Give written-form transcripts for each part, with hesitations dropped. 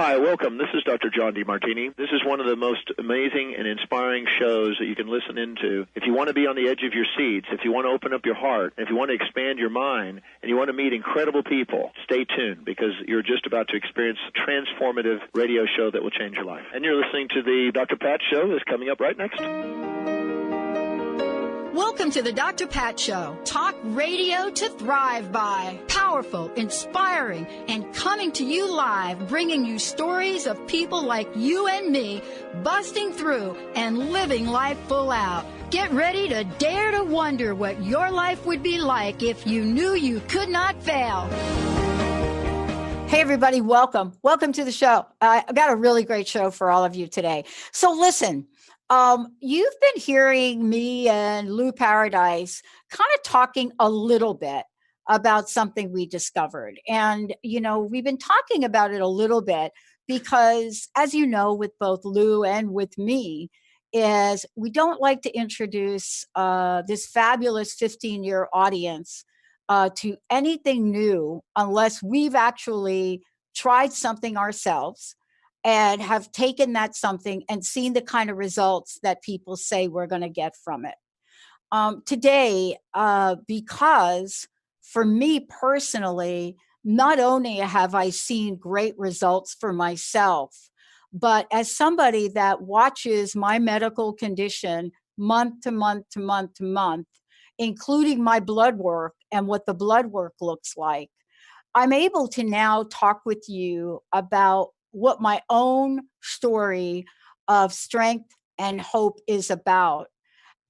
Hi, welcome. This is Dr. John DeMartini. This is one of the most amazing and inspiring shows that you can listen into. If you want to be on the edge of your seats, if you want to open up your heart, if you want to expand your mind, and you want to meet incredible people, stay tuned because you're just about to experience a transformative radio show that will change your life. And you're listening to the Dr. Pat Show that's coming up right next. Welcome to the Dr. Pat Show. Talk radio to thrive by. Powerful, inspiring, and coming to you live, bringing you stories of people like you and me, busting through and living life full out. Get ready to dare to wonder what your life would be like if you knew you could not fail. Hey, everybody, welcome. Welcome to the show. I've got a really great show for all of you today. So listen. You've been hearing me and Lou Paradise kind of talking a little bit about something we discovered. And, you know, we've been talking about it a little bit because, as you know, with both Lou and with me, is we don't like to introduce this fabulous 15-year audience to anything new unless we've actually tried something ourselves and have taken that something and seen the kind of results that people say we're going to get from it. Today, because for me personally, not only have I seen great results for myself, but as somebody that watches my medical condition month to month to month to month, including my blood work and what the blood work looks like, I'm able to now talk with you about what my own story of strength and hope is about.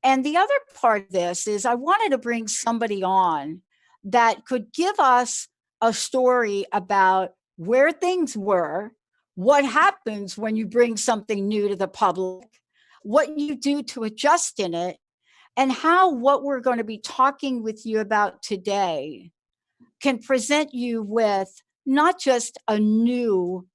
And the other part of this is I wanted to bring somebody on that could give us a story about where things were, what happens when you bring something new to the public, what you do to adjust in it, and how what we're going to be talking with you about today can present you with not just a new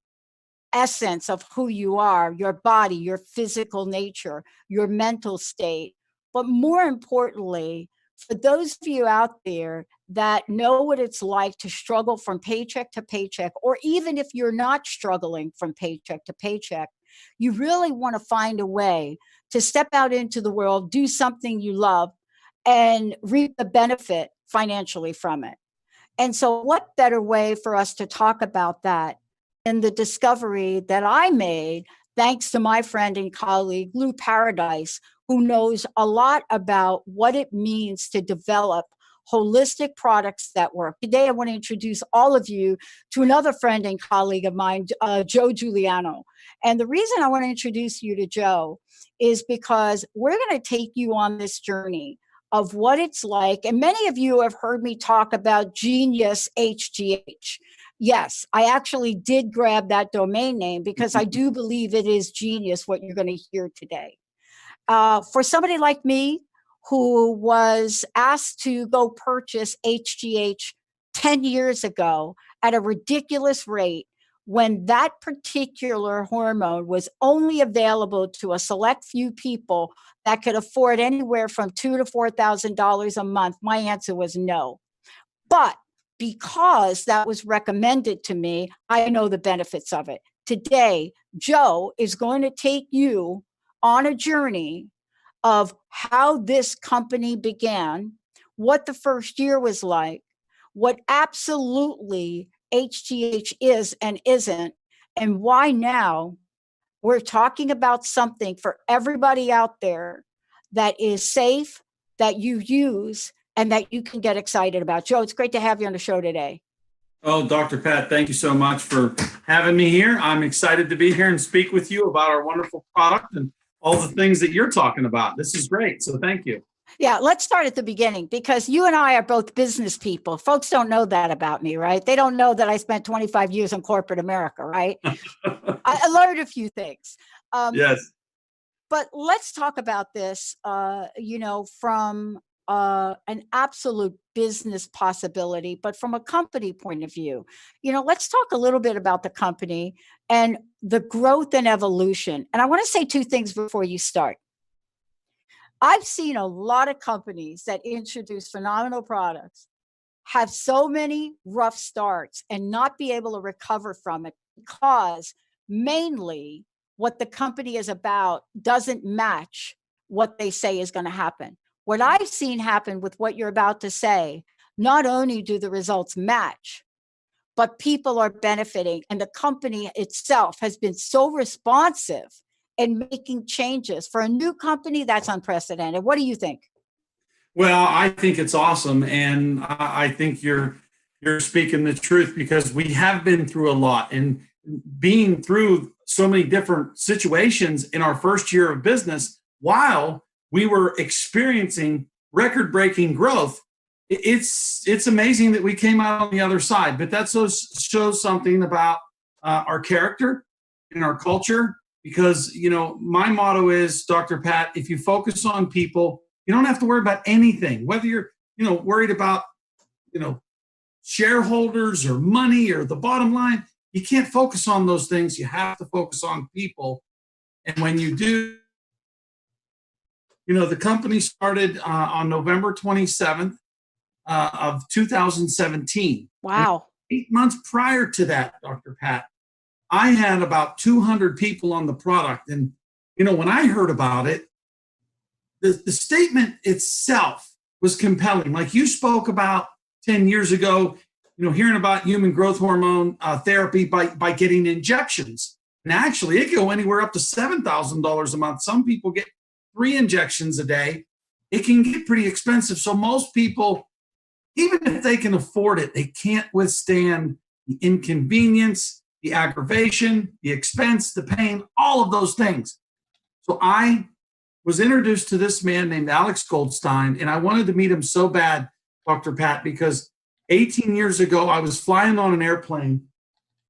essence of who you are, your body, your physical nature, your mental state. But more importantly, for those of you out there that know what it's like to struggle from paycheck to paycheck, or even if you're not struggling from paycheck to paycheck, you really want to find a way to step out into the world, do something you love, and reap the benefit financially from it. And so what better way for us to talk about that and the discovery that I made, thanks to my friend and colleague, Lou Paradise, who knows a lot about what it means to develop holistic products that work. Today, I want to introduce all of you to another friend and colleague of mine, Joe Juliano. And the reason I want to introduce you to Joe is because we're going to take you on this journey of what it's like. And many of you have heard me talk about Genius HGH. Yes, I actually did grab that domain name because I do believe it is genius what you're going to hear today. For somebody like me who was asked to go purchase HGH 10 years ago at a ridiculous rate, when that particular hormone was only available to a select few people that could afford anywhere from $2,000 to $4,000 a month, my answer was no. But because that was recommended to me, I know the benefits of it. Today, Joe is going to take you on a journey of how this company began, what the first year was like, what absolutely HGH is and isn't, and why now we're talking about something for everybody out there that is safe, that you use, and that you can get excited about. Joe, it's great to have you on the show today. Oh, Dr. Pat, thank you so much for having me here. I'm excited to be here and speak with you about our wonderful product and all the things that you're talking about. This is great. So thank you. Yeah, let's start at the beginning because you and I are both business people. Folks don't know that about me, right? They don't know that I spent 25 years in corporate America, right? I learned a few things. Yes. But let's talk about this, from an absolute business possibility, but from a company point of view. Let's talk a little bit about the company and the growth and evolution. And I want to say two things before you start. I've seen a lot of companies that introduce phenomenal products have so many rough starts and not be able to recover from it because mainly what the company is about doesn't match what they say is going to happen. What I've seen happen with what you're about to say, not only do the results match, but people are benefiting, and the company itself has been so responsive in making changes. For a new company, that's unprecedented. What do you think? Well, I think it's awesome, and I think you're speaking the truth, because we have been through a lot, and being through so many different situations in our first year of business while we were experiencing record-breaking growth. It's amazing that we came out on the other side, but that shows something about our character and our culture, because, my motto is, Dr. Pat, if you focus on people, you don't have to worry about anything, whether you're, worried about, shareholders or money or the bottom line. You can't focus on those things. You have to focus on people. And when you do, the company started on November 27th of 2017. Wow. And 8 months prior to that, Dr. Pat, I had about 200 people on the product. And, when I heard about it, the statement itself was compelling. Like you spoke about 10 years ago, hearing about human growth hormone therapy by getting injections. And actually, it can go anywhere up to $7,000 a month. Some people get 3 injections a day. It can get pretty expensive. So most people, even if they can afford it, they can't withstand the inconvenience, the aggravation, the expense, the pain, all of those things. So I was introduced to this man named Alex Goldstein, and I wanted to meet him so bad, Dr. Pat, because 18 years ago, I was flying on an airplane.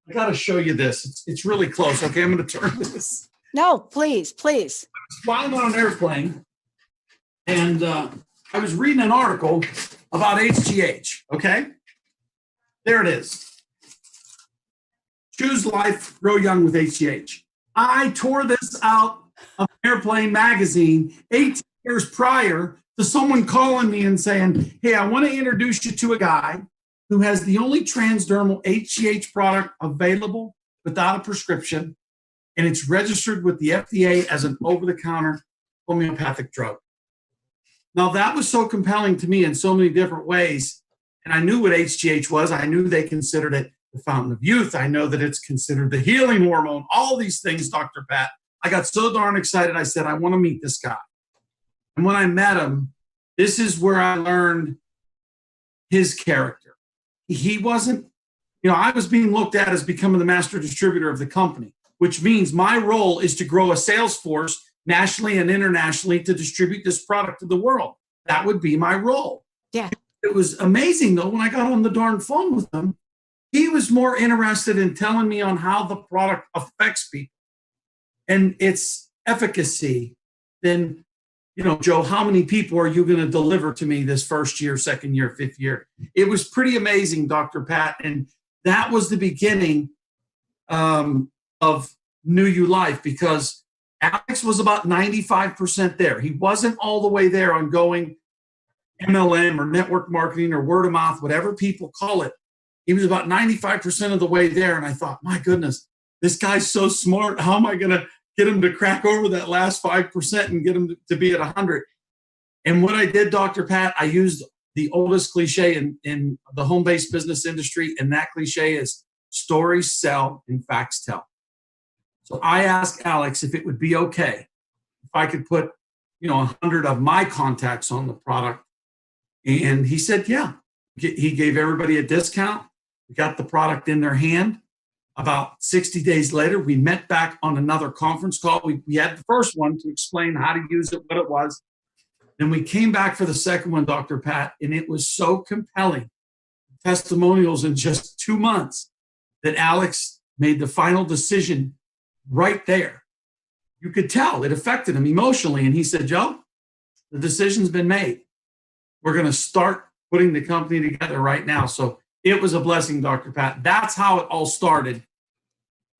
I got to show you this. It's really close. Okay, I'm going to turn this. No, please. I was flying on an airplane, and I was reading an article about HGH, okay? There it is. Choose life, grow young with HGH. I tore this out of Airplane magazine 18 years prior to someone calling me and saying, hey, I want to introduce you to a guy who has the only transdermal HGH product available without a prescription, and it's registered with the FDA as an over-the-counter homeopathic drug. Now, that was so compelling to me in so many different ways, and I knew what HGH was. I knew they considered it the fountain of youth. I know that it's considered the healing hormone, all these things, Dr. Pat. I got so darn excited. I said, I want to meet this guy. And when I met him, this is where I learned his character. He wasn't, I was being looked at as becoming the master distributor of the company, which means my role is to grow a sales force nationally and internationally to distribute this product to the world. That would be my role. Yeah. It was amazing, though, when I got on the darn phone with him, he was more interested in telling me on how the product affects people and its efficacy than, Joe, how many people are you going to deliver to me this first year, second year, fifth year? It was pretty amazing, Dr. Pat. And that was the beginning of New You Life, because Alex was about 95% there. He wasn't all the way there on going MLM or network marketing or word of mouth, whatever people call it. He was about 95% of the way there. And I thought, my goodness, this guy's so smart. How am I going to get him to crack over that last 5% and get him to be at 100? And what I did, Dr. Pat, I used the oldest cliche in the home-based business industry, and that cliche is stories sell and facts tell. So I asked Alex if it would be okay if I could put, 100 of my contacts on the product. And he said, yeah. He gave everybody a discount. We got the product in their hand. About 60 days later, we met back on another conference call. We had the first one to explain how to use it, what it was. Then we came back for the second one, Dr. Pat, and it was so compelling. Testimonials in just 2 months that Alex made the final decision right there. You could tell it affected him emotionally. And he said, Joe, the decision's been made. We're going to start putting the company together right now. So it was a blessing, Dr. Pat. That's how it all started.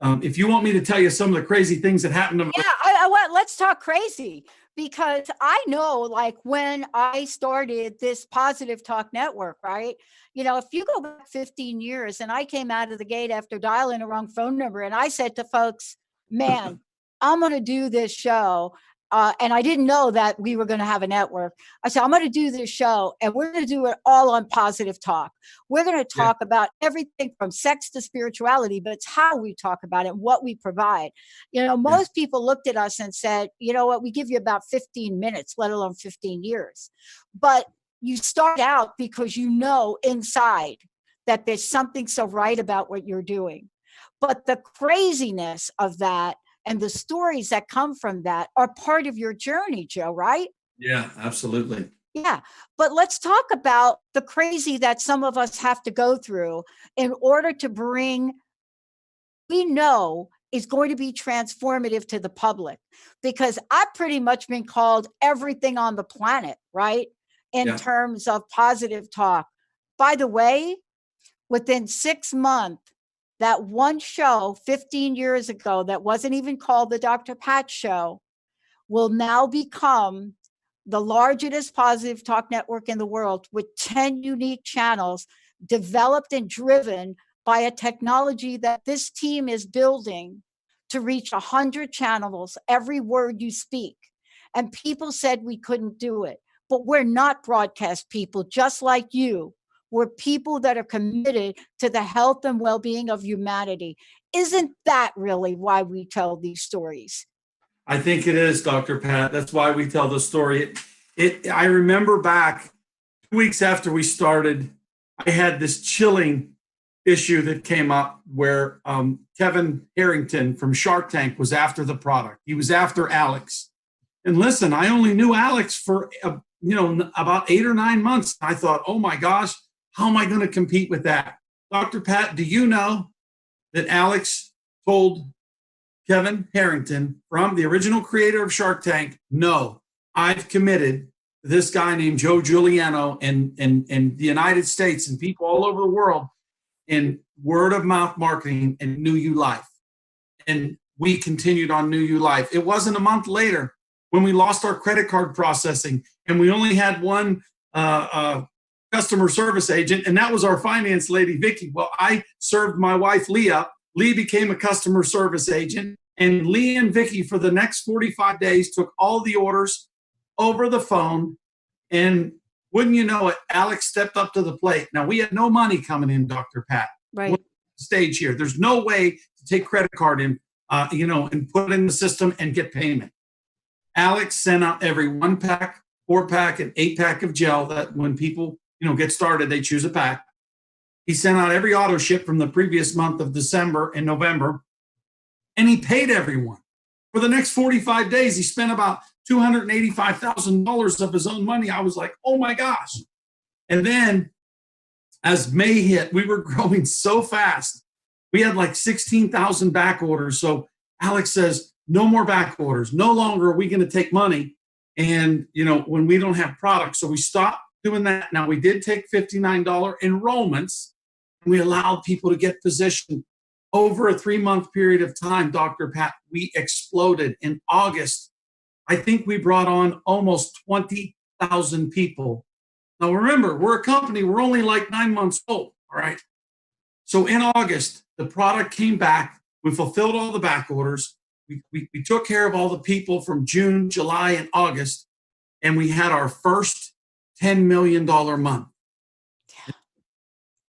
If you want me to tell you some of the crazy things that happened. Yeah, let's talk crazy, because I know, like, when I started this Positive Talk Network, right? If you go back 15 years and I came out of the gate after dialing the wrong phone number and I said to folks, man, I'm going to do this show. And I didn't know that we were going to have a network. I said, I'm going to do this show and we're going to do it all on Positive Talk. We're going to talk about everything from sex to spirituality, but it's how we talk about it, what we provide. Most people looked at us and said, you know what, we give you about 15 minutes, let alone 15 years. But you start out because you know inside that there's something so right about what you're doing. But the craziness of that and the stories that come from that are part of your journey, Joe, right? Yeah, absolutely. Yeah. But let's talk about the crazy that some of us have to go through in order to bring, we know is going to be transformative to the public, because I've pretty much been called everything on the planet, right? In terms of Positive Talk. By the way, within 6 months, that one show 15 years ago that wasn't even called the Dr. Pat Show will now become the largest Positive Talk network in the world, with 10 unique channels developed and driven by a technology that this team is building to reach 100 channels, every word you speak. And people said we couldn't do it, but we're not broadcast people, just like you. We're people that are committed to the health and well-being of humanity. Isn't that really why we tell these stories? I think it is, Dr. Pat. That's why we tell the story. I remember back 2 weeks after we started, I had this chilling issue that came up where Kevin Harrington from Shark Tank was after the product. He was after Alex. And listen, I only knew Alex for about 8 or 9 months. I thought, oh my gosh, how am I going to compete with that? Dr. Pat, do you know that Alex told Kevin Harrington, from the original creator of Shark Tank, no, I've committed to this guy named Joe Juliano in the United States and people all over the world in word of mouth marketing and New You Life. And we continued on New You Life. It wasn't a month later when we lost our credit card processing and we only had one customer service agent, and that was our finance lady, Vicky. Well, I served my wife, Leah. Lee became a customer service agent, and Lee and Vicky for the next 45 days took all the orders over the phone. And wouldn't you know it, Alex stepped up to the plate. Now, we had no money coming in, Dr. Pat. Right. Stage here. There's no way to take credit card in, and put it in the system and get payment. Alex sent out every 1-pack, 4-pack, and 8-pack of gel that when people get started, they choose a pack. He sent out every auto ship from the previous month of December and November, and he paid everyone. For the next 45 days, he spent about $285,000 of his own money. I was like, oh my gosh. And then as May hit, we were growing so fast. We had like 16,000 back orders. So Alex says, no more back orders. No longer are we going to take money. And, when we don't have products. So we stopped doing that. Now, we did take $59 enrollments, and we allowed people to get positioned. Over a 3-month period of time, Dr. Pat, we exploded. In August, I think we brought on almost 20,000 people. Now, remember, we're a company. We're only like 9 months old, all right? So in August, the product came back. We fulfilled all the back orders. We took care of all the people from June, July, and August, and we had our first $10 million month. Yeah.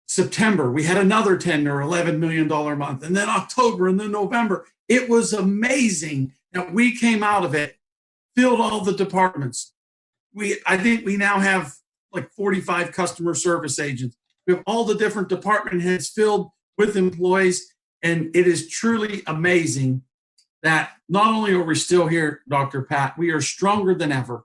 September, we had another $10 or $11 million month, and then October, and then November. It was amazing that we came out of it, filled all the departments. I think we now have like 45 customer service agents. We have all the different department heads filled with employees, and it is truly amazing that not only are we still here, Dr. Pat, we are stronger than ever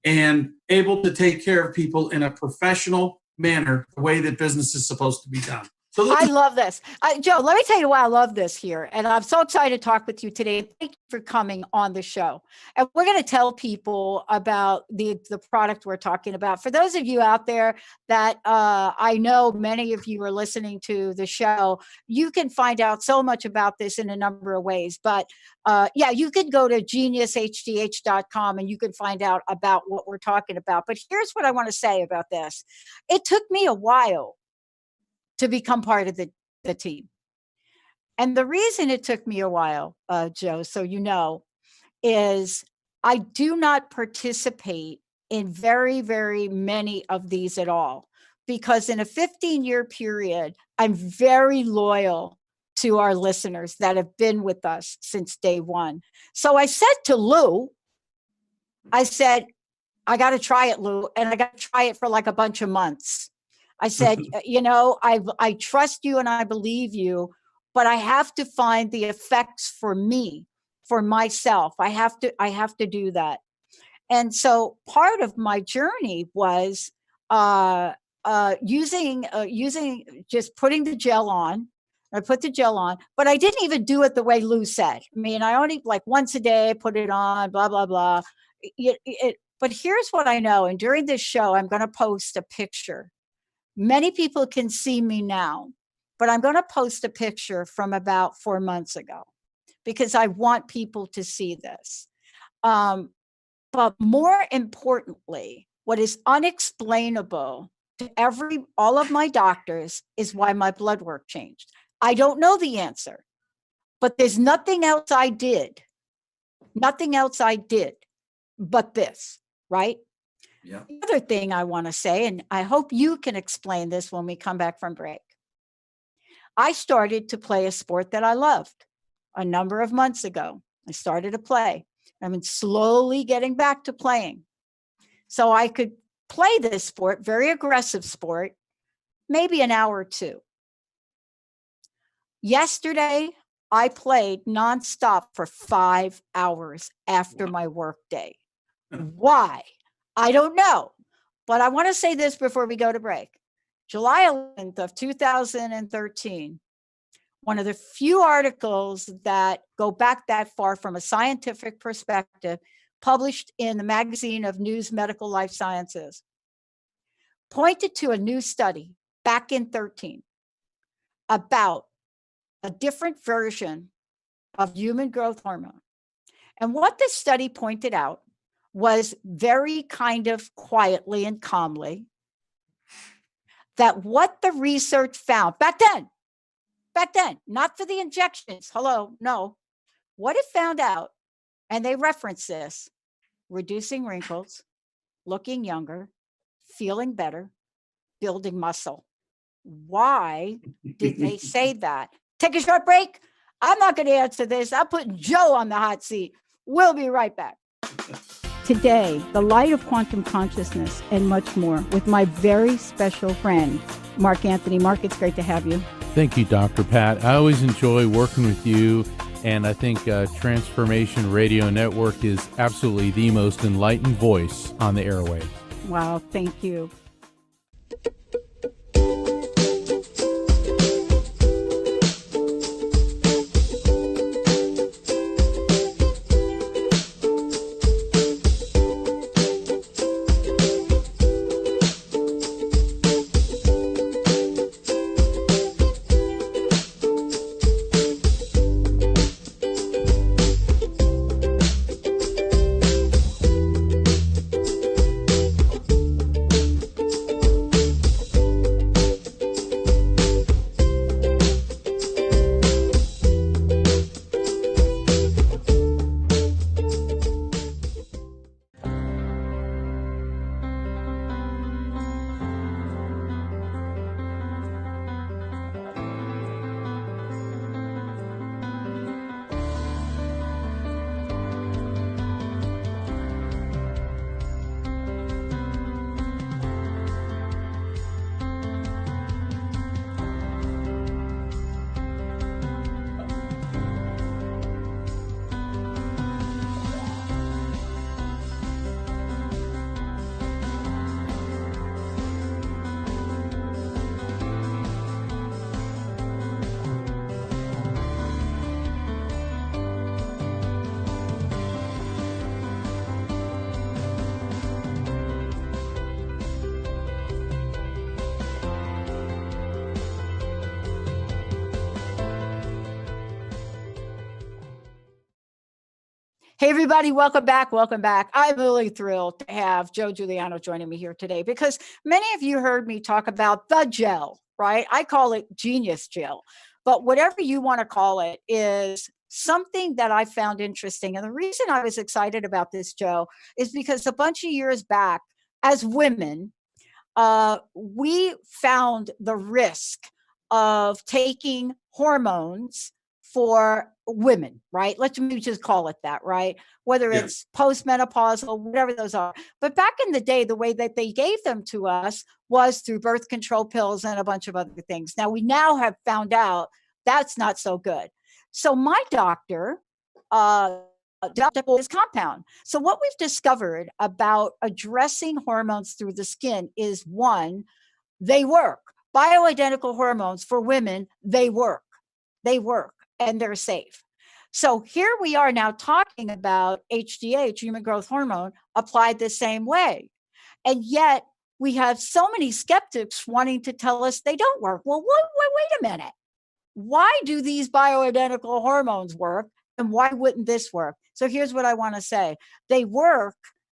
and able to take care of people in a professional manner, the way that business is supposed to be done. I love this. Joe, let me tell you why I love this here. And I'm so excited to talk with you today. Thank you for coming on the show. And we're going to tell people about the product we're talking about. For those of you out there that I know many of you are listening to the show, you can find out so much about this in a number of ways. But yeah, you could go to geniushdh.com and you can find out about what we're talking about. But here's what I want to say about this. It took me a while to become part of the team. And the reason it took me a while, Joe, so you know, is I do not participate in very, very many of these at all, because in a 15-year period, I'm very loyal to our listeners that have been with us since day one. So I said to Lou, I said, I got to try it, Lou, and I got to try it for like a bunch of months. I said, you know, I trust you and I believe you, but I have to find the effects for me, for myself. I have to do that. And so part of my journey was using just putting the gel on. I put the gel on, but I didn't even do it the way Lou said. I mean, I only like once a day, put it on, blah, blah, blah. But here's what I know. And during this show, I'm going to post a picture. Many people can see me now, but I'm going to post a picture from about 4 months ago because I want people to see this. But more importantly, what is unexplainable to all of my doctors is why my blood work changed. I don't know the answer, but there's nothing else I did but this, right? Yeah. The other thing I want to say, and I hope you can explain this when we come back from break. I started to play a sport that I loved a number of months ago. I started to play. I've been slowly getting back to playing. So I could play this sport, very aggressive sport, maybe an hour or two. Yesterday, I played nonstop for 5 hours after my work day. Why? I don't know, but I want to say this before we go to break. July 11th of 2013, one of the few articles that go back that far from a scientific perspective, published in the magazine of News Medical Life Sciences, pointed to a new study back in 13 about a different version of human growth hormone. And what this study pointed out was very kind of quietly and calmly that what the research found back then, not for the injections, no, what it found out, and they reference this, reducing wrinkles, looking younger, feeling better, building muscle. Why did they say that? Take a short break. I'm not going to answer this. I'm putting Joe on the hot seat. We'll be right back. Today, the light of quantum consciousness and much more with my very special friend, Mark Anthony. Mark, it's great to have you. Thank you, Dr. Pat. I always enjoy working with you, and I think Transformation Radio Network is absolutely the most enlightened voice on the airwaves. Wow, thank you. Hey, everybody, welcome back. Welcome back. I'm really thrilled to have Joe Juliano joining me here today because many of you heard me talk about the gel, right? I call it Genius Gel, but whatever you want to call it is something that I found interesting. And the reason I was excited about this, Joe, is because a bunch of years back, as women, we found the risk of taking hormones for women, right? Let's maybe just call it that, right? Whether Yeah. it's postmenopausal, whatever those are. But back in the day, the way that they gave them to us was through birth control pills and a bunch of other things. Now we now have found out that's not so good. So my doctor, this compound. So what we've discovered about addressing hormones through the skin is one, they work. Bioidentical hormones for women, they work. They work and they're safe. So here we are now talking about HGH, human growth hormone, applied the same way. And yet we have so many skeptics wanting to tell us they don't work. Well, wait a minute. Why do these bioidentical hormones work? And why wouldn't this work? So here's what I want to say. They work.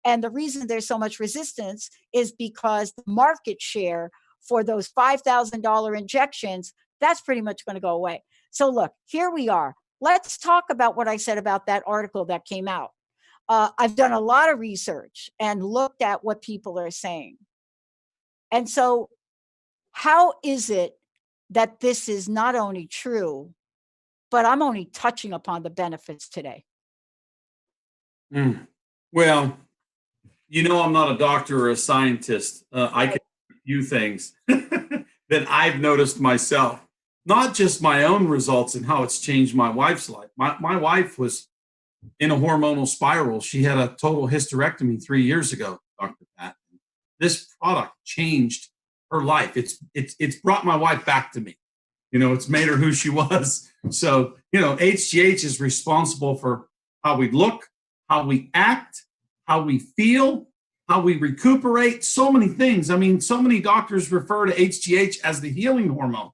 And the reason there's so much resistance is because the market share for those $5,000 injections, that's pretty much going to go away. So look, here we are. Let's talk about what I said about that article that came out. I've done a lot of research and looked at what people are saying. And so how is it that this is not only true, but I'm only touching upon the benefits today? Well, I'm not a doctor or a scientist. I can do things that I've noticed myself, not just my own results and how it's changed my wife's life. My wife was in a hormonal spiral. She had a total hysterectomy 3 years ago, Dr. Pat. This product changed her life. It's brought my wife back to me. It's made her who she was. So, HGH is responsible for how we look, how we act, how we feel, how we recuperate, so many things. I mean, so many doctors refer to HGH as the healing hormone.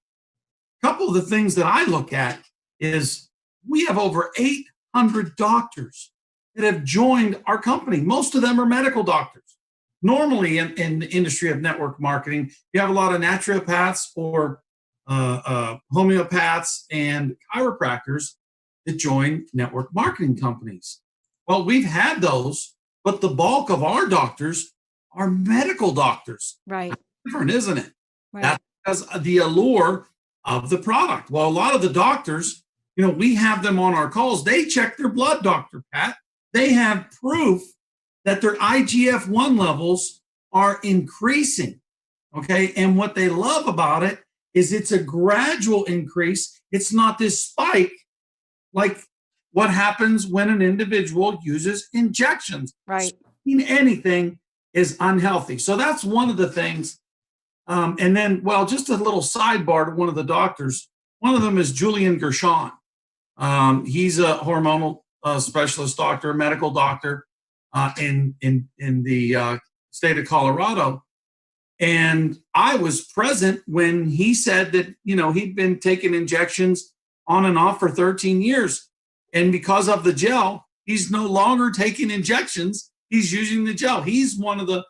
A couple of the things that I look at is we have over 800 doctors that have joined our company. Most of them are medical doctors. Normally in the industry of network marketing, you have a lot of naturopaths or homeopaths and chiropractors that join network marketing companies. Well, we've had those, but the bulk of our doctors are medical doctors. Right. That's different, isn't it? Right. That's because of the allure of the product. Well, a lot of the doctors, we have them on our calls. They check their blood, Dr. Pat. They have proof that their IGF-1 levels are increasing. Okay. And what they love about it is it's a gradual increase. It's not this spike like what happens when an individual uses injections. Right. Anything is unhealthy. So that's one of the things. And then, just a little sidebar to one of the doctors. One of them is Julian Gershon. He's a hormonal specialist doctor, a medical doctor in the state of Colorado. And I was present when he said that, he'd been taking injections on and off for 13 years. And because of the gel, he's no longer taking injections. He's using the gel. He's one of the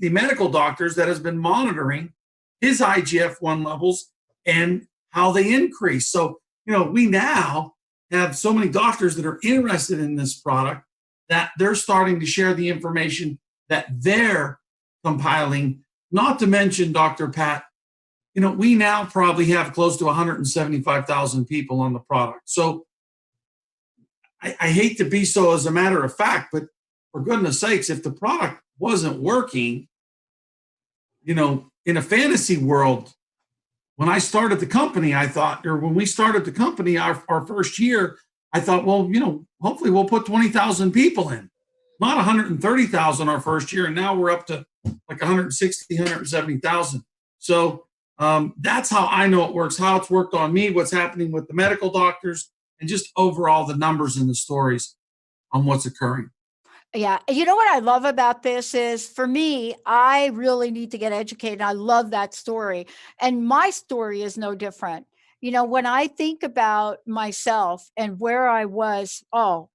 medical doctors that has been monitoring his IGF-1 levels and how they increase. So, we now have so many doctors that are interested in this product that they're starting to share the information that they're compiling. Not to mention, Dr. Pat, we now probably have close to 175,000 people on the product. So I hate to be so as a matter of fact, but for goodness sakes, if the product wasn't working, in a fantasy world, when I started the company, when we started the company, our first year, I thought, hopefully we'll put 20,000 people in, not 130,000 our first year. And now we're up to like 160, 170,000. So that's how I know it works, how it's worked on me, what's happening with the medical doctors, and just overall the numbers and the stories on what's occurring. Yeah. You know what I love about this is, for me, I really need to get educated. I love that story. And my story is no different. When I think about myself and where I was,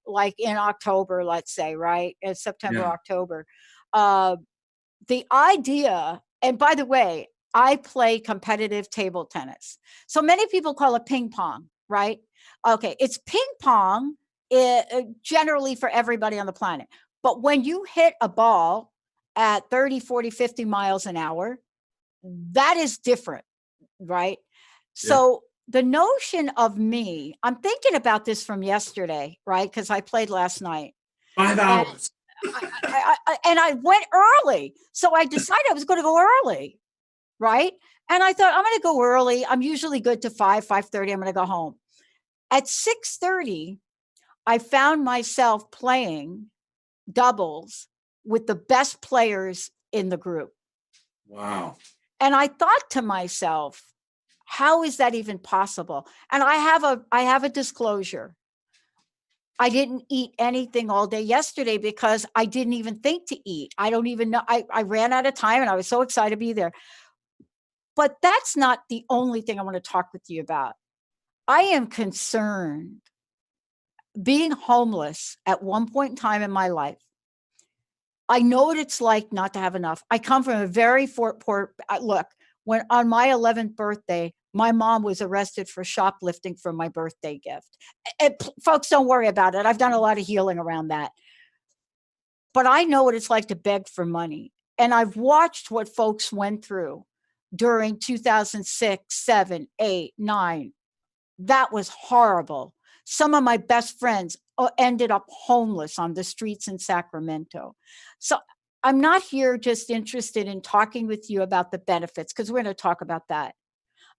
like in October, let's say, right? In September, Yeah. October, uh, the idea, and by the way, I play competitive table tennis. So many people call it ping pong, right? Okay, it's ping pong generally for everybody on the planet. But when you hit a ball at 30, 40, 50 miles an hour, that is different, right? Yeah. So the notion of me, I'm thinking about this from yesterday, right? Because I played last night. 5 hours. And I went early. So I decided I was going to go early, right? And I thought, I'm going to go early. I'm usually good to 5:30. I'm going to go home. At 6:30, I found myself playing doubles with the best players in the group. Wow. And I thought to myself, how is that even possible? And I have a disclosure. I didn't eat anything all day yesterday because I didn't even think to eat. I don't even know. I ran out of time and I was so excited to be there. But that's not the only thing I want to talk with you about. I am concerned being homeless at one point in time in my life. I know what it's like not to have enough. I come from a very poor look. When on my 11th birthday, my mom was arrested for shoplifting from my birthday gift. Folks, don't worry about it. I've done a lot of healing around that. But I know what it's like to beg for money. And I've watched what folks went through during 2006, 7, 8, 9. That was horrible. Some of my best friends ended up homeless on the streets in Sacramento. So I'm not here just interested in talking with you about the benefits, because we're going to talk about that.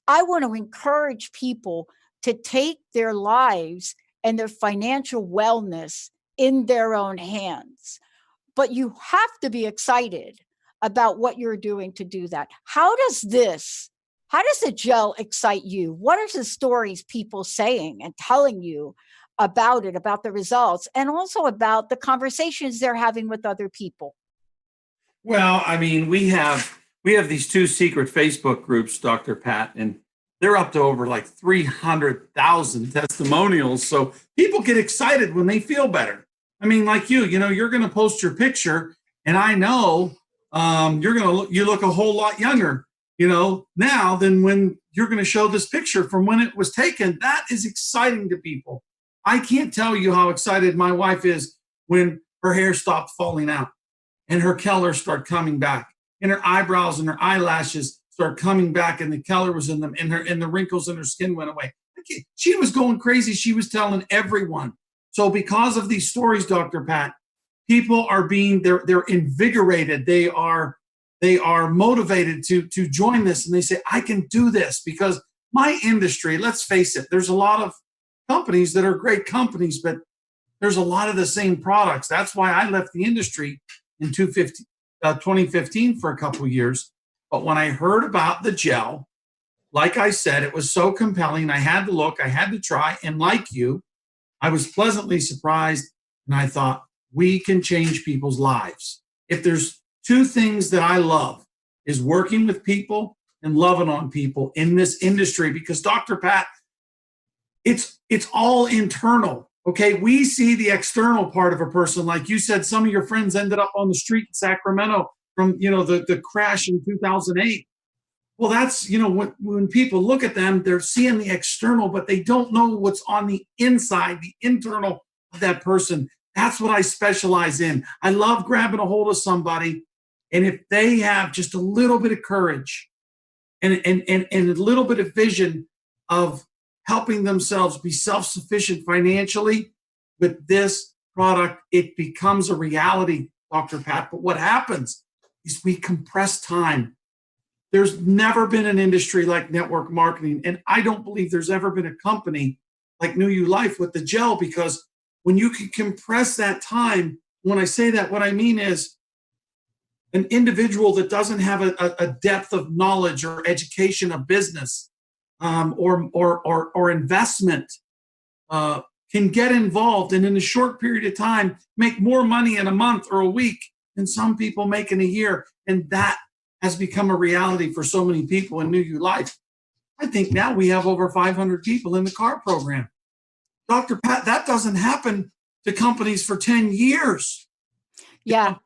I want to encourage people to take their lives and their financial wellness in their own hands. But you have to be excited about what you're doing to do that. How does the gel excite you? What are the stories people saying and telling you about it, about the results, and also about the conversations they're having with other people? Well, I mean, we have these two secret Facebook groups, Dr. Pat, and they're up to over like 300,000 testimonials. So people get excited when they feel better. I mean, like you're going to post your picture, and I know you look a whole lot younger, now than when you're going to show this picture from when it was taken. That is exciting to people. I can't tell you how excited my wife is when her hair stopped falling out and her color start coming back and her eyebrows and her eyelashes start coming back and the color was in them and the wrinkles in her skin went away. She was going crazy. She was telling everyone. So because of these stories, Dr. Pat, people are they're invigorated. They are motivated to join this, and they say, I can do this because my industry, let's face it, there's a lot of companies that are great companies, but there's a lot of the same products. That's why I left the industry in 2015 for a couple of years. But when I heard about the gel, like I said, it was so compelling. I had to look, I had to try. And like you, I was pleasantly surprised. And I thought, we can change people's lives. If there's two things that I love, is working with people and loving on people in this industry. Because Dr. Pat, it's all internal. Okay, we see the external part of a person. Like you said, some of your friends ended up on the street in Sacramento from the crash in 2008. Well, that's when people look at them, they're seeing the external, but they don't know what's on the inside, the internal of that person. That's what I specialize in. I love grabbing a hold of somebody, and if they have just a little bit of courage and a little bit of vision of helping themselves be self-sufficient financially with this product, it becomes a reality, Dr. Pat. But what happens is we compress time. There's never been an industry like network marketing, and I don't believe there's ever been a company like New You Life with the gel, because when you can compress that time, when I say that, what I mean is an individual that doesn't have a depth of knowledge or education of business or investment can get involved, and in a short period of time make more money in a month or a week than some people make in a year. And that has become a reality for so many people in New You Life. I think now we have over 500 people in the CAR program. Dr. Pat, that doesn't happen to companies for 10 years. Yeah.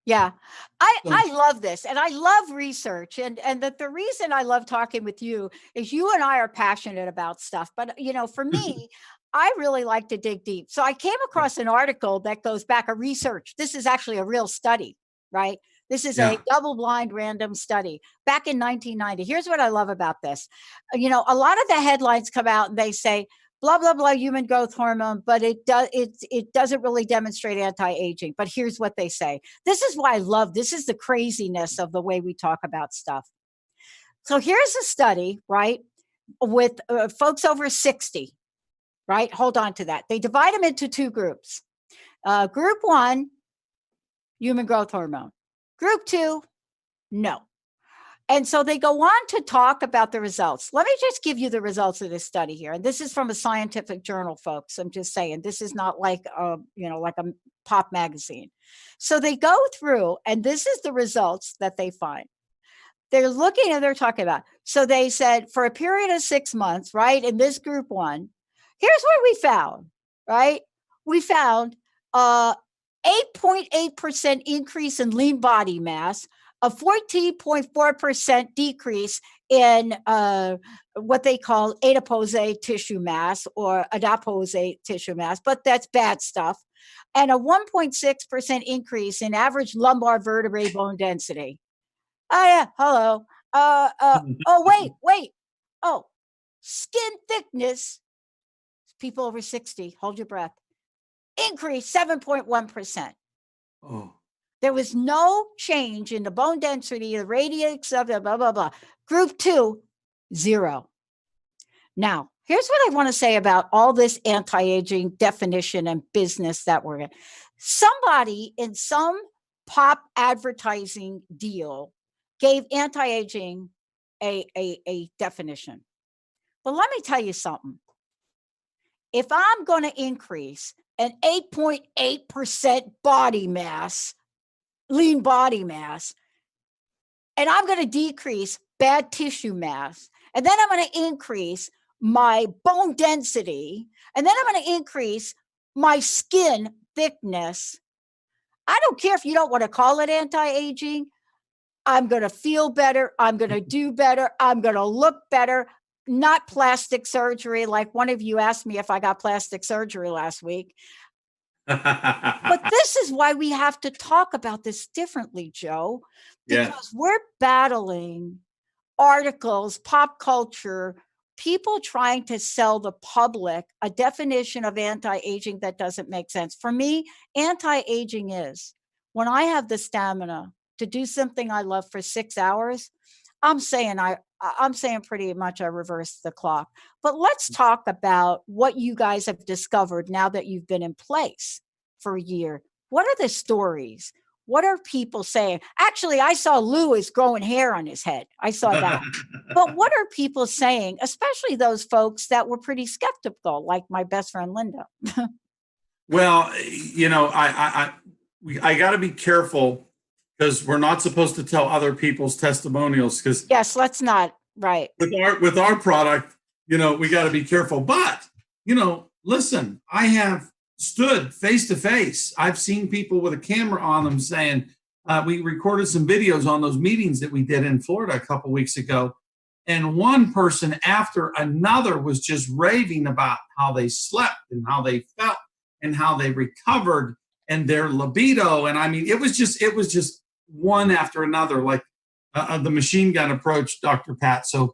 Yeah. I love this, and I love research, and that the reason I love talking with you is you and I are passionate about stuff. But for me, I really like to dig deep. So I came across an article that goes back, a research. This is actually a real study, right? This is a double-blind random study back in 1990. Here's what I love about this. A lot of the headlines come out and they say, blah, blah, blah, human growth hormone, but it doesn't really demonstrate anti-aging. But here's what they say. This is why I love, this is the craziness of the way we talk about stuff. So here's a study, right, with folks over 60, right? Hold on to that. They divide them into two groups. Group 1, human growth hormone. Group 2, no. And so they go on to talk about the results. Let me just give you the results of this study here. And this is from a scientific journal, folks. I'm just saying, this is not like, like a pop magazine. So they go through, and this is the results that they find. They're looking and they're talking about. So they said for a period of 6 months, right, in this group 1, here's what we found, right? We found 8.8% increase in lean body mass, a 14.4% decrease in what they call adipose tissue mass or adipose tissue mass, but that's bad stuff, and a 1.6% increase in average lumbar vertebrae bone density. Oh, yeah, hello. Wait. Oh, skin thickness, people over 60, hold your breath, increased 7.1%. Oh. There was no change in the bone density, the radius of the blah, blah, blah. Group 2, 0. Now, here's what I want to say about all this anti-aging definition and business that we're in. Somebody in some pop advertising deal gave anti-aging a definition. But let me tell you something. If I'm going to increase an 8.8% body mass, lean body mass, and I'm going to decrease bad tissue mass, and then I'm going to increase my bone density, and then I'm going to increase my skin thickness. I don't care if you don't want to call it anti-aging. I'm going to feel better. I'm going to do better. I'm going to look better. Not plastic surgery, like one of you asked me if I got plastic surgery last week. But this is why we have to talk about this differently, Joe, because we're battling articles, pop culture, people trying to sell the public a definition of anti-aging that doesn't make sense. For me, anti-aging is when I have the stamina to do something I love for 6 hours, I'm saying pretty much I reversed the clock. But let's talk about what you guys have discovered now that you've been in place for a year. What are the stories? What are people saying? Actually, I saw Lou is growing hair on his head. I saw that. But what are people saying, especially those folks that were pretty skeptical, like my best friend Linda? Well, I got to be careful because we're not supposed to tell other people's testimonials. Because yes, let's not. Right. With our product, we got to be careful. But listen, I have stood face to face. I've seen people with a camera on them saying, we recorded some videos on those meetings that we did in Florida a couple weeks ago. And one person after another was just raving about how they slept and how they felt and how they recovered and their libido. And I mean, it was just one after another, like the machine gun approach, Dr. Pat. So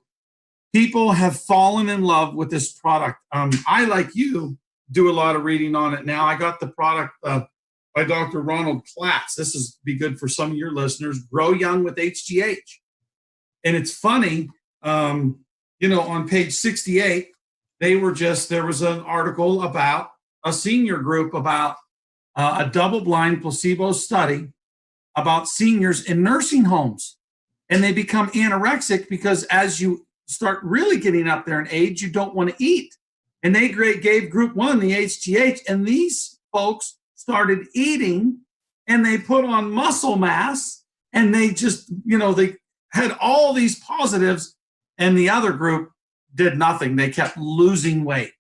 people have fallen in love with this product. I, like you, do a lot of reading on it now. I got the product by Dr. Ronald Klatz. This is be good for some of your listeners. Grow Young with HGH. And it's funny, on page 68, there was an article about a senior group about a double-blind placebo study about seniors in nursing homes. And they become anorexic because as you start really getting up there in age, you don't want to eat. And they gave group 1 the HGH, and these folks started eating, and they put on muscle mass, and they just, they had all these positives. and the other group did nothing. They kept losing weight.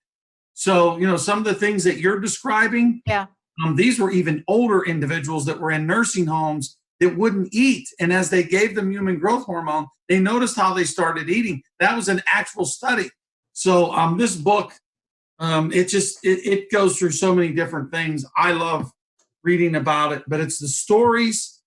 So, some of the things that you're describing, Yeah. These were even older individuals that were in nursing homes that wouldn't eat. And as they gave them human growth hormone, they noticed how they started eating. That was an actual study. So this book, it goes through so many different things. I love reading about it, but it's the stories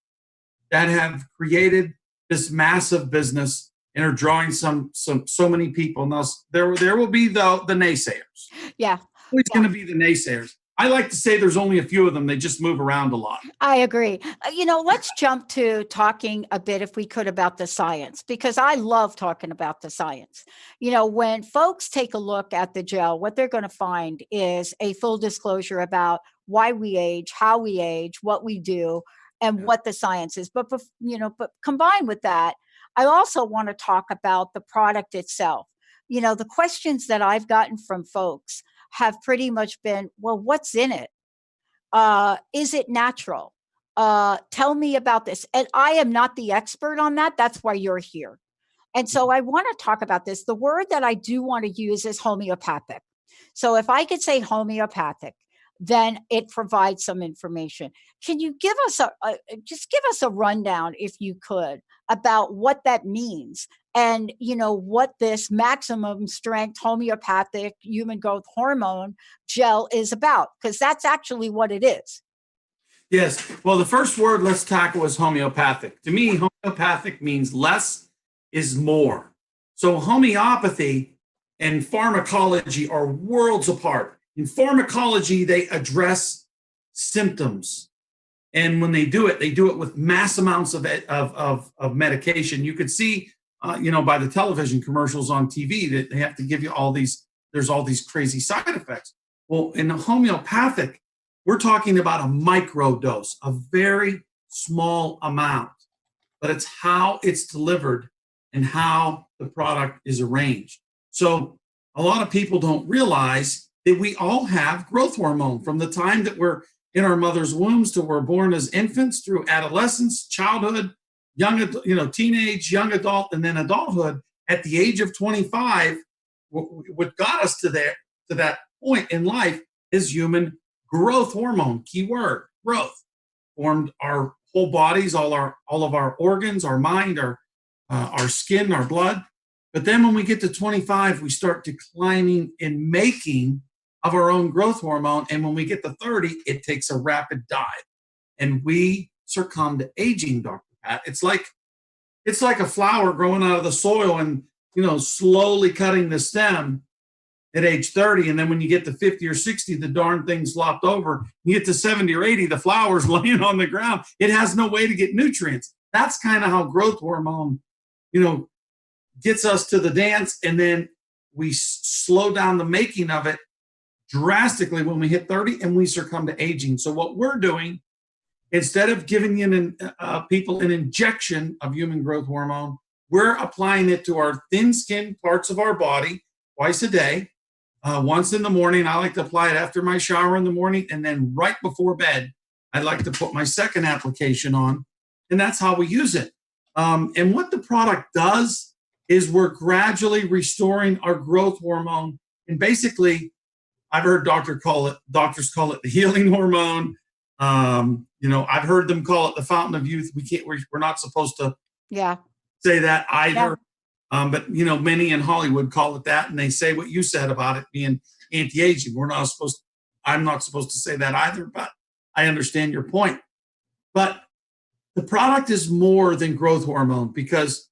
that have created this massive business and are drawing so many people. Now there will be the naysayers. Yeah. Always going to be the naysayers. I like to say there's only a few of them. They just move around a lot. I agree. Let's jump to talking a bit, if we could, about the science, because I love talking about the science. When folks take a look at the gel, what they're going to find is a full disclosure about why we age, how we age, what we do, and what the science is. But combined with that, I also want to talk about the product itself. The questions that I've gotten from folks have pretty much been, well, what's in it? Is it natural? Tell me about this. And I am not the expert on that. That's why you're here. And so I want to talk about this. The word that I do want to use is homeopathic. So if I could say homeopathic, then it provides some information. Can you give us a rundown, if you could, about what that means? And what this maximum strength homeopathic human growth hormone gel is about, because that's actually what it is. Yes. Well, the first word let's tackle is homeopathic. To me, homeopathic means less is more. So homeopathy and pharmacology are worlds apart. In pharmacology, they address symptoms. And when they do it with mass amounts of medication. You could see by the television commercials on TV that they have to give you there's all these crazy side effects. Well, in the homeopathic, we're talking about a micro dose, a very small amount, but it's how it's delivered and how the product is arranged. So a lot of people don't realize that we all have growth hormone from the time that we're in our mother's wombs till we're born as infants, through adolescence, childhood, teenage, young adult, and then adulthood. At the age of 25, what got us to that point in life is human growth hormone. Keyword: growth. Formed our whole bodies, all of our organs, our mind, our skin, our blood. But then when we get to 25, we start declining in making of our own growth hormone. And when we get to 30, it takes a rapid dive, and we succumb to aging, Dr. Pat. It's like a flower growing out of the soil and slowly cutting the stem at age 30. And then when you get to 50 or 60, the darn thing's lopped over. You get to 70 or 80, the flower's laying on the ground. It has no way to get nutrients. That's kind of how growth hormone, gets us to the dance. And then we slow down the making of it drastically when we hit 30, and we succumb to aging. So what we're doing, instead of giving people an injection of human growth hormone, we're applying it to our thin-skinned parts of our body twice a day. Once in the morning. I like to apply it after my shower in the morning, and then right before bed, I'd like to put my second application on, and that's how we use it. And what the product does is we're gradually restoring our growth hormone. And basically, I've heard doctors call it the healing hormone. I've heard them call it the fountain of youth. We're not supposed to say that either. Yeah. But many in Hollywood call it that, and they say what you said about it being anti-aging. I'm not supposed to say that either, but I understand your point. But the product is more than growth hormone, because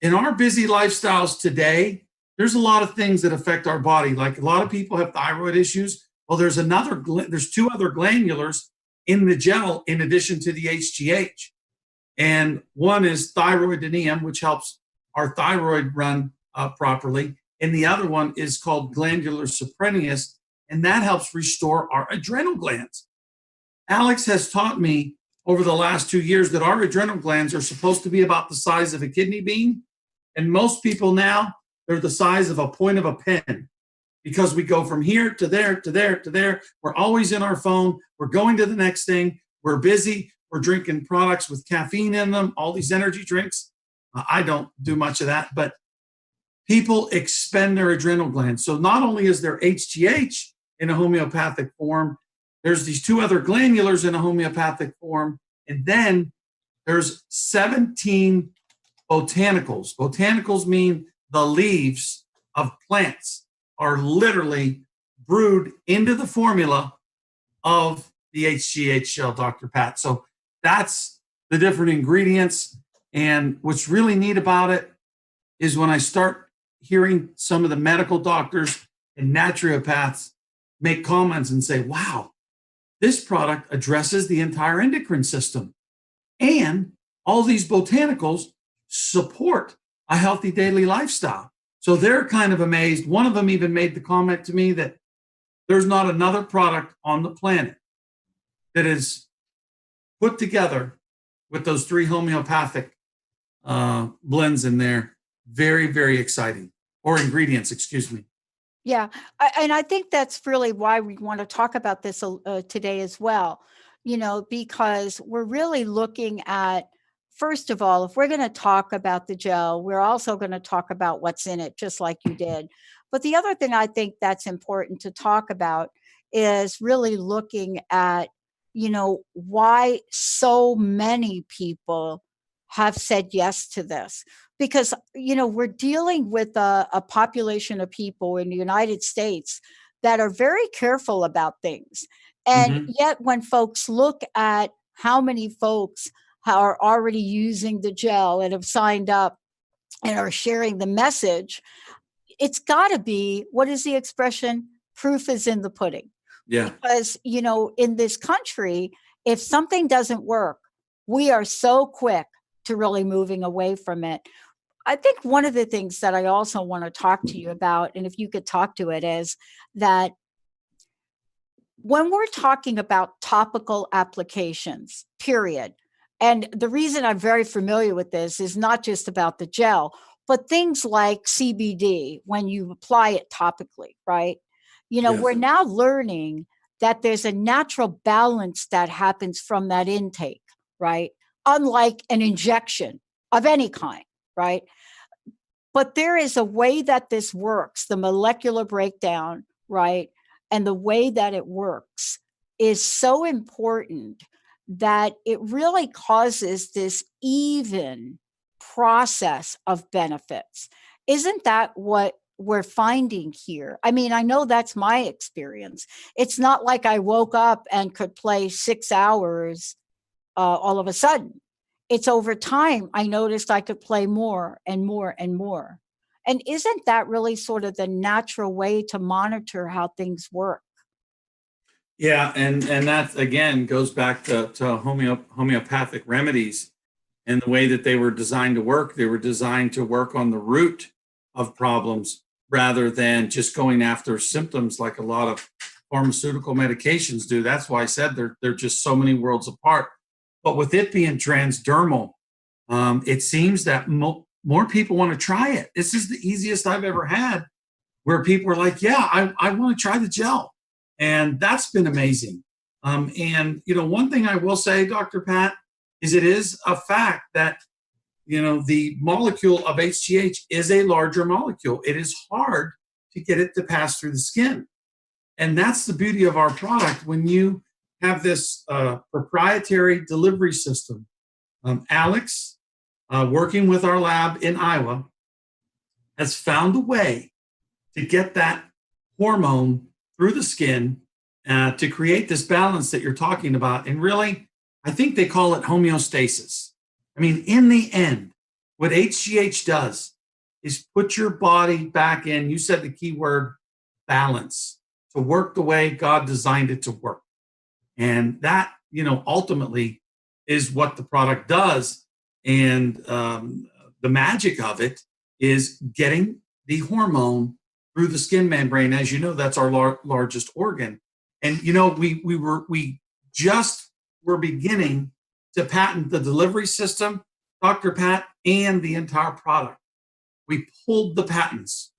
in our busy lifestyles today, there's a lot of things that affect our body. Like a lot of people have thyroid issues. Well, there's two other glandulars in the gel in addition to the HGH. And one is thyroideum, which helps our thyroid run properly. And the other one is called glandular supraneus, and that helps restore our adrenal glands. Alex has taught me over the last 2 years that our adrenal glands are supposed to be about the size of a kidney bean. And most people now, they're the size of a point of a pen, because we go from here to there, to there, to there. We're always in our phone. We're going to the next thing. We're busy. We're drinking products with caffeine in them, all these energy drinks. I don't do much of that, but people expend their adrenal glands. So not only is there HGH in a homeopathic form, there's these two other glandulars in a homeopathic form, and then there's 17 botanicals. Botanicals mean the leaves of plants are literally brewed into the formula of the HGH gel, Dr. Pat. So that's the different ingredients. And what's really neat about it is when I start hearing some of the medical doctors and naturopaths make comments and say, wow, this product addresses the entire endocrine system. And all these botanicals support a healthy daily lifestyle. So they're kind of amazed. One of them even made the comment to me that there's not another product on the planet that is put together with those 3 homeopathic blends in there. Very, very exciting. Or ingredients, excuse me. Yeah. And I think that's really why we want to talk about this today as well, because we're really looking at, first of all, if we're going to talk about the gel, we're also going to talk about what's in it, just like you did. But the other thing I think that's important to talk about is really looking at, why so many people have said yes to this. Because, we're dealing with a population of people in the United States that are very careful about things. And yet when folks look at how many folks are already using the gel and have signed up and are sharing the message, it's got to be, what is the expression? Proof is in the pudding. Yeah. Because, in this country, if something doesn't work, we are so quick to really moving away from it. I think one of the things that I also want to talk to you about, and if you could talk to it, is that when we're talking about topical applications, period, and the reason I'm very familiar with this is not just about the gel, but things like CBD, when you apply it topically, right? Yes. We're now learning that there's a natural balance that happens from that intake, right? Unlike an injection of any kind, right? But there is a way that this works, the molecular breakdown, right? And the way that it works is so important that it really causes this even process of benefits. Isn't that what we're finding here? I mean, I know that's my experience. It's not like I woke up and could play 6 hours all of a sudden. It's over time, I noticed I could play more and more and more. And isn't that really sort of the natural way to monitor how things work? Yeah, and that again goes back to homeopathic remedies and the way that they were designed to work. They were designed to work on the root of problems rather than just going after symptoms like a lot of pharmaceutical medications do. That's why I said they're just so many worlds apart. But with it being transdermal, it seems that more people want to try it. This is the easiest I've ever had, where people are like, yeah, I want to try the gel. And that's been amazing. And, one thing I will say, Dr. Pat, is it is a fact that, the molecule of HGH is a larger molecule. It is hard to get it to pass through the skin. And that's the beauty of our product. When you have this proprietary delivery system, Alex, working with our lab in Iowa, has found a way to get that hormone through the skin to create this balance that you're talking about. And really, I think they call it homeostasis. I mean, in the end, what HGH does is put your body back in, you said the key word, balance, to work the way God designed it to work. And that, ultimately is what the product does. And the magic of it is getting the hormone through the skin membrane. As you know, that's our largest organ. And, we just were beginning to patent the delivery system, Dr. Pat, and the entire product. We pulled the patents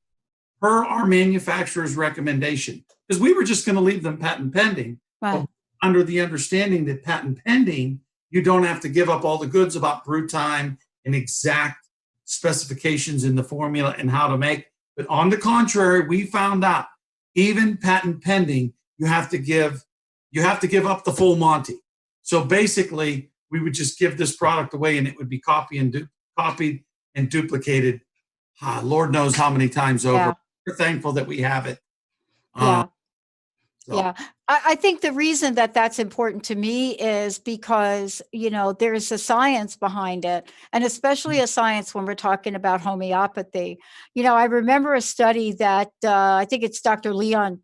per our manufacturer's recommendation because we were just going to leave them patent pending. Right. Under the understanding that patent pending, you don't have to give up all the goods about brew time and exact specifications in the formula and how to make. But on the contrary, we found out even patent pending, you have to give up the full Monty. So basically, we would just give this product away, and it would be copied and duplicated. Lord knows how many times over. Yeah. We're thankful that we have it. Yeah. So. Yeah. I think the reason that that's important to me is because, there's a science behind it, and especially a science when we're talking about homeopathy. I remember a study that I think it's Dr. Leon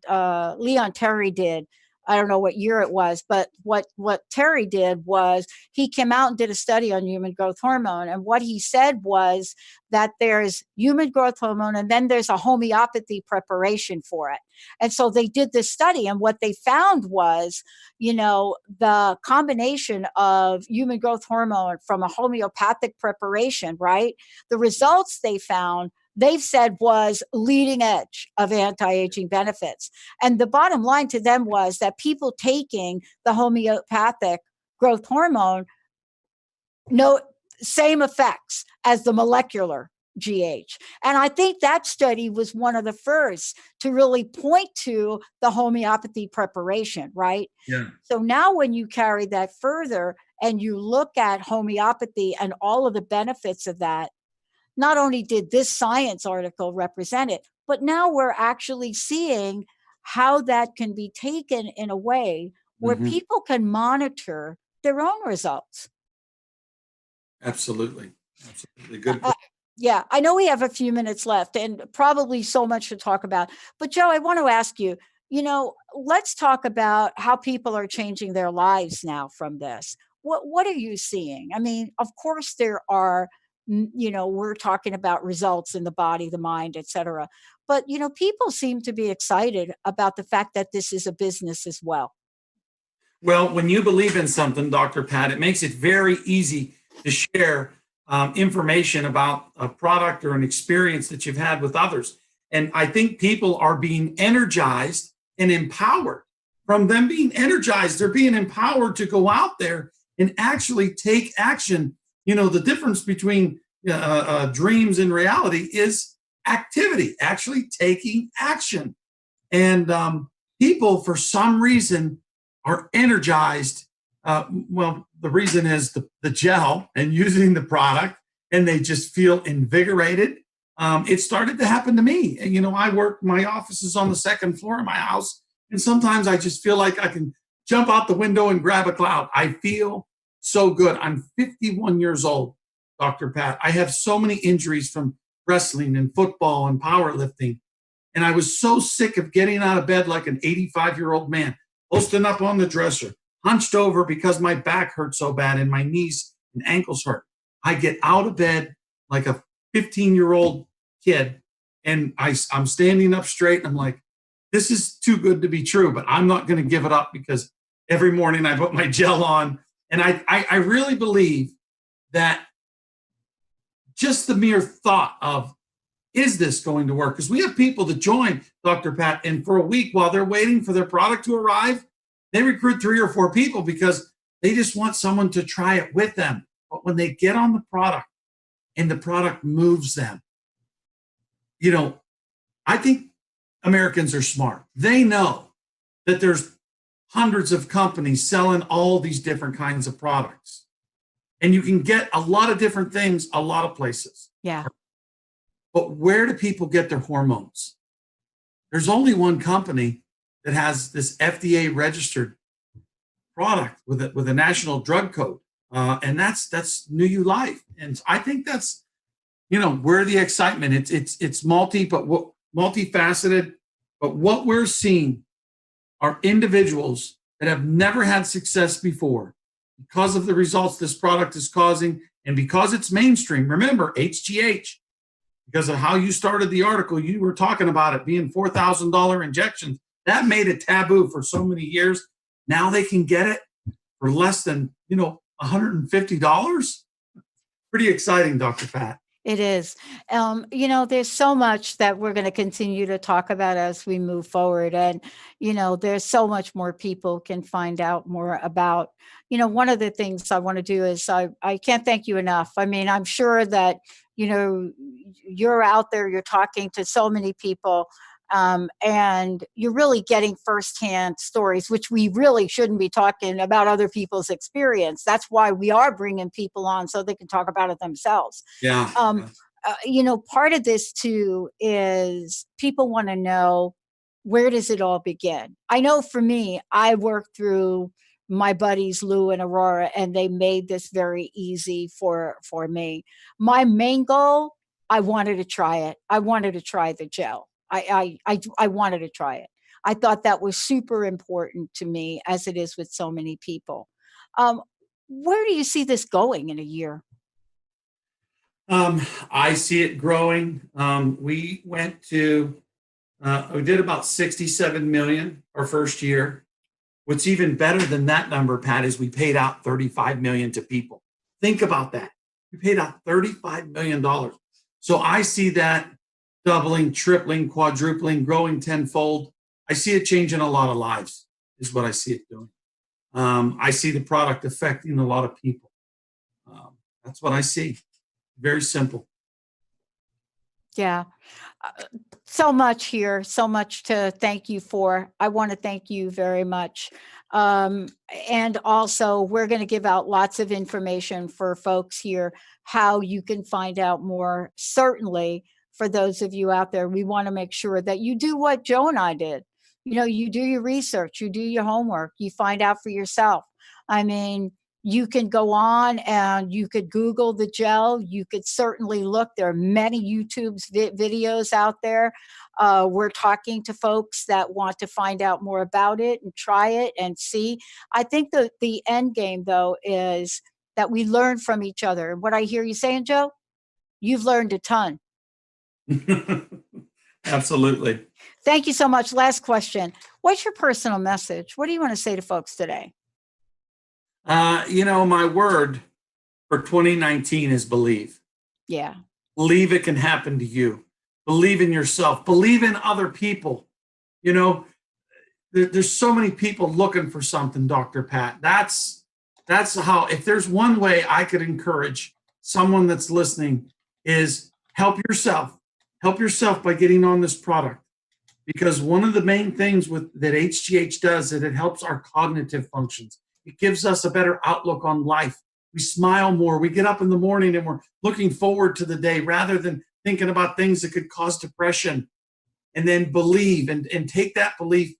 Terry did. I don't know what year it was, but what Terry did was he came out and did a study on human growth hormone. And what he said was that there's human growth hormone and then there's a homeopathy preparation for it. And so they did this study, and what they found was, the combination of human growth hormone from a homeopathic preparation, right? The results they've said was leading edge of anti-aging benefits. And the bottom line to them was that people taking the homeopathic growth hormone, no same effects as the molecular GH. And I think that study was one of the first to really point to the homeopathy preparation, right? Yeah. So now when you carry that further and you look at homeopathy and all of the benefits of that, not only did this science article represent it, but now we're actually seeing how that can be taken in a way where people can monitor their own results. Absolutely. Good. Yeah, I know we have a few minutes left and probably so much to talk about. But Joe, I want to ask you, let's talk about how people are changing their lives now from this. What are you seeing? I mean, of course there are, we're talking about results in the body, the mind, et cetera. But, people seem to be excited about the fact that this is a business as well. Well, when you believe in something, Dr. Pat, it makes it very easy to share information about a product or an experience that you've had with others. And I think people are being energized and empowered. From them being energized, they're being empowered to go out there and actually take action. The difference between dreams and reality is activity, actually taking action. And people, for some reason, are energized. The reason is the gel and using the product, and they just feel invigorated. It started to happen to me. And, my office is on the second floor of my house, and sometimes I just feel like I can jump out the window and grab a cloud. I feel so good. I'm 51 years old, Dr. Pat. I have so many injuries from wrestling and football and powerlifting. And I was so sick of getting out of bed like an 85-year-old man, posting up on the dresser, hunched over because my back hurt so bad and my knees and ankles hurt. I get out of bed like a 15-year-old kid, and I'm standing up straight, and I'm like, this is too good to be true, but I'm not going to give it up, because every morning I put my gel on. And I really believe that just the mere thought of, is this going to work? Because we have people that join, Dr. Pat, and for a week while they're waiting for their product to arrive, they recruit 3 or 4 people because they just want someone to try it with them. But when they get on the product and the product moves them, I think Americans are smart. They know that there's hundreds of companies selling all these different kinds of products. And you can get a lot of different things a lot of places. Yeah. But where do people get their hormones? There's only one company that has this FDA registered product with a national drug code. And that's New Life. And I think that's, where the excitement, it's multifaceted, but what we're seeing are individuals that have never had success before because of the results this product is causing, and because it's mainstream. Remember, HGH, because of how you started the article, you were talking about it being $4,000 injections. That made it taboo for so many years. Now they can get it for less than, $150. Pretty exciting, Dr. Pat. It is. There's so much that we're going to continue to talk about as we move forward. And, there's so much more people can find out more about. One of the things I want to do is I can't thank you enough. I mean, I'm sure that, you're out there, you're talking to so many people, and you're really getting firsthand stories, which we really shouldn't be talking about other people's experience. That's why we are bringing people on so they can talk about it themselves. Yeah. Part of this too is people want to know, where does it all begin? I know for me, I worked through my buddies Lou and Aurora, and they made this very easy for me. My main goal, I wanted to try it. I wanted to try the gel. I wanted to try it. I thought that was super important to me, as it is with so many people. Where do you see this going in a year? I see it growing. We did about 67 million our first year. What's even better than that number, Pat, is we paid out 35 million to people. Think about that. We paid out $35 million. So I see that doubling, tripling, quadrupling, growing tenfold. I see it changing a lot of lives, is what I see it doing. I see the product affecting a lot of people. That's what I see. Very simple. Yeah. So much here, so much to thank you for. I want to thank you very much. And also, we're going to give out lots of information for folks here, how you can find out more. Certainly, for those of you out there, we want to make sure that you do what Joe and I did. You do your research, you do your homework, you find out for yourself. I mean, you can go on and you could Google the gel. You could certainly look. There are many YouTube videos out there. We're talking to folks that want to find out more about it and try it and see. I think the end game, though, is that we learn from each other. What I hear you saying, Joe, you've learned a ton. Absolutely. Thank you so much. Last question. What's your personal message? What do you want to say to folks today? My word for 2019 is believe. Yeah. Believe it can happen to you. Believe in yourself. Believe in other people. There's so many people looking for something, Dr. Pat. That's how, if there's one way I could encourage someone that's listening, is help yourself. Help yourself by getting on this product. Because one of the main things that HGH does is it helps our cognitive functions. It gives us a better outlook on life. We smile more. We get up in the morning and we're looking forward to the day rather than thinking about things that could cause depression. And then believe and take that belief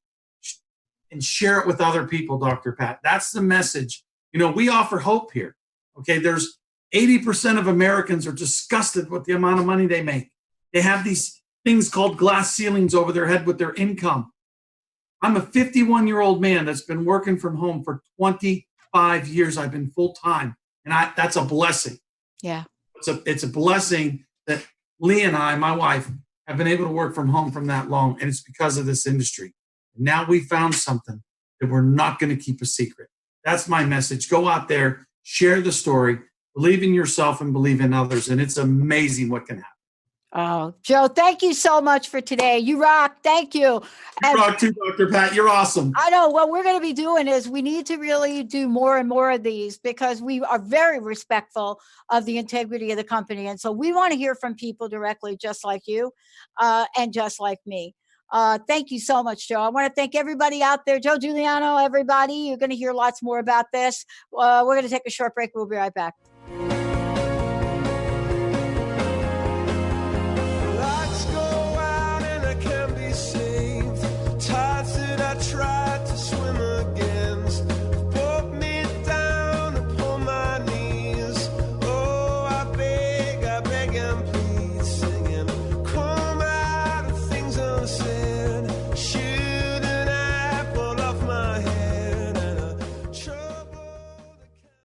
and share it with other people, Dr. Pat. That's the message. We offer hope here. Okay, there's 80% of Americans are disgusted with the amount of money they make. They have these things called glass ceilings over their head with their income. I'm a 51-year-old man that's been working from home for 25 years. I've been full-time, and that's a blessing. Yeah. It's a blessing that Lee and I, my wife, have been able to work from home from that long, and it's because of this industry. Now we found something that we're not going to keep a secret. That's my message. Go out there, share the story, believe in yourself and believe in others, and it's amazing what can happen. Oh, Joe, thank you so much for today. You rock. Thank you. You rock too, Dr. Pat. You're awesome. I know what we're going to be doing is we need to really do more and more of these, because we are very respectful of the integrity of the company. And so we want to hear from people directly, just like you and just like me. Thank you so much, Joe. I want to thank everybody out there. Joe Juliano, everybody. You're going to hear lots more about this. We're going to take a short break. We'll be right back.